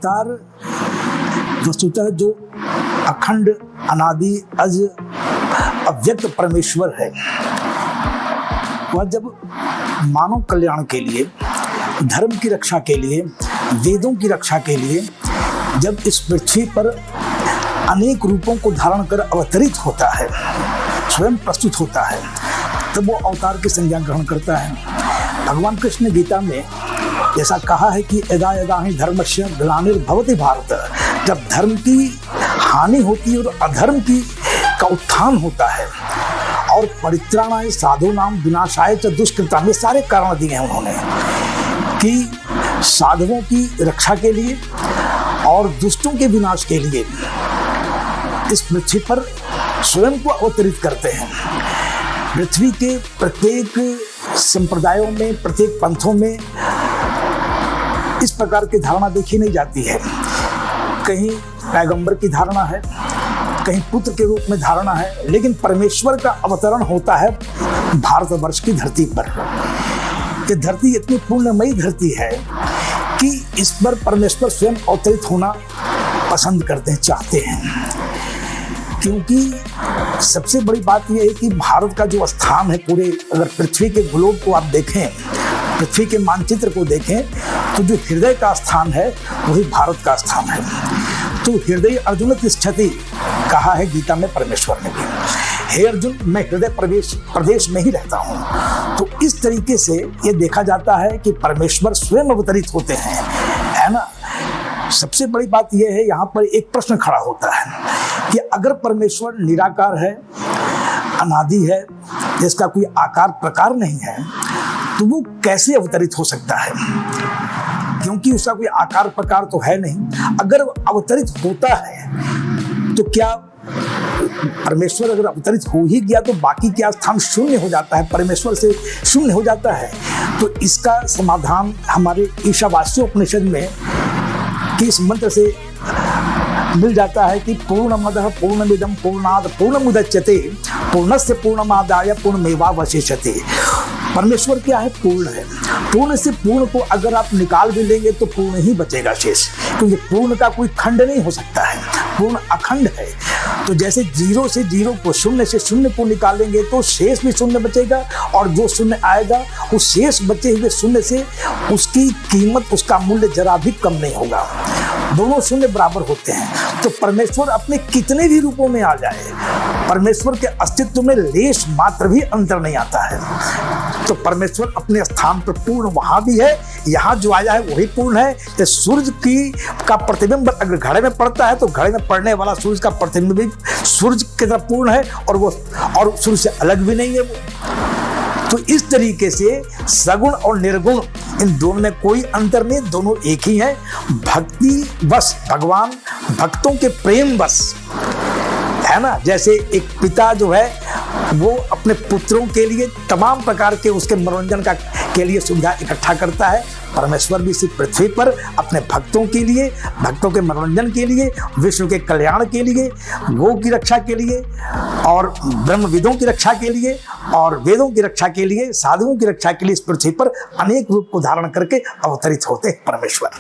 अवतार वस्तुतः जो अखंड अनादि अज अव्यक्त परमेश्वर है, वह जब मानव कल्याण के लिए, धर्म की रक्षा के लिए, वेदों की रक्षा के लिए जब इस पृथ्वी पर अनेक रूपों को धारण कर अवतरित होता है, स्वयं प्रस्तुत होता है, तब वो अवतार की संज्ञा ग्रहण करता है। भगवान कृष्ण गीता में जैसा कहा है कि यदा यदा ही धर्मस्य ग्लानिर्भवति भारत, जब धर्म की हानि होती है और अधर्म का उत्थान होता है, और परित्राणाय साधूनाम विनाशाय च दुष्कृताम, ये सारे कारण दिए हैं उन्होंने कि साधुओं की रक्षा के लिए और दुष्टों के विनाश के लिए इस पृथ्वी पर स्वयं को अवतरित करते हैं। पृथ्वी के प्रत्येक संप्रदायों में, प्रत्येक पंथों में इस प्रकार की धारणा देखी नहीं जाती है। कहीं पैगंबर की धारणा है, कहीं पुत्र के रूप में धारणा है, लेकिन परमेश्वर का अवतरण होता है भारतवर्ष की धरती पर। ये धरती इतनी पुण्यमयी धरती है कि इस पर परमेश्वर स्वयं अवतरित होना पसंद करते हैं, चाहते हैं। क्योंकि सबसे बड़ी बात यह है कि भारत का जो स्थान है, पूरे अगर पृथ्वी के ग्लोब को आप देखें, पृथ्वी के मानचित्र को देखें, तो जो हृदय का स्थान है वही भारत का स्थान है। तो हृदय अर्जुन तिष्ठति कहा है गीता में परमेश्वर ने भी, हे अर्जुन मैं हृदय प्रदेश में ही रहता हूँ। तो इस तरीके से ये देखा जाता है कि परमेश्वर स्वयं अवतरित होते हैं, है ना। सबसे बड़ी बात यह है, यहाँ पर एक प्रश्न खड़ा होता है कि अगर परमेश्वर निराकार है, अनादि है, जिसका कोई आकार प्रकार नहीं है, तो वो कैसे अवतरित हो सकता है? क्योंकि उसका कोई आकार प्रकार तो है नहीं। अगर अवतरित होता है तो क्या परमेश्वर अगर अवतरित हो ही गया तो बाकी क्या स्थान शून्य हो जाता है, परमेश्वर से शून्य हो जाता है? तो इसका समाधान हमारे ईशावास्य उपनिषद में कि इस मंत्र से मिल जाता है कि पूर्णमदः पूर्णमिदं पूर्णात् पूर्णमुदच्यते पूर्णस्य पूर्णमादाय पूर्णमेवावशिष्यते। परमेश्वर क्या है? पूर्ण है। पूर्ण से पूर्ण को अगर आप निकाल भी लेंगे तो पूर्ण ही बचेगा शेष, क्योंकि पूर्ण का कोई खंड नहीं हो सकता है, पूर्ण अखंड है। तो जैसे जीरो से जीरो को, शून्य से शून्य को निकालेंगे तो शेष भी शून्य बचेगा, और जो शून्य आएगा उस शेष बचे हुए शून्य से उसकी कीमत, उसका मूल्य जरा भी कम नहीं होगा। दोनों शून्य बराबर होते हैं। तो परमेश्वर अपने कितने भी रूपों में आ जाए, परमेश्वर के अस्तित्व में लेश मात्र भी अंतर नहीं आता है। तो परमेश्वर अपने स्थान पर पूर्ण वहां भी है, यहाँ जो आया है वही पूर्ण है। तो सूर्य का प्रतिबिंब अगर घड़े में पड़ता है तो घड़े में पड़ने वाला सूर्य का प्रतिबिंब भी सूर्य की तरह पूर्ण है, और सूर्य से अलग भी नहीं है वो। तो इस तरीके से सगुण और निर्गुण इन दोनों में कोई अंतर नहीं, दोनों एक ही हैं। भक्ति बस भगवान भक्तों के प्रेम बस, है ना। जैसे एक पिता जो है वो अपने पुत्रों के लिए तमाम प्रकार के उसके मनोरंजन के लिए सुविधा इकट्ठा करता है, परमेश्वर भी इसी पृथ्वी पर अपने भक्तों के लिए, भक्तों के मनोरंजन के लिए, विश्व के कल्याण के लिए, गौ की रक्षा के लिए, और ब्रह्मविदों की रक्षा के लिए, और वेदों की रक्षा के लिए, साधुओं की रक्षा के लिए इस पृथ्वी पर अनेक रूप को धारण करके अवतरित होते हैं परमेश्वर।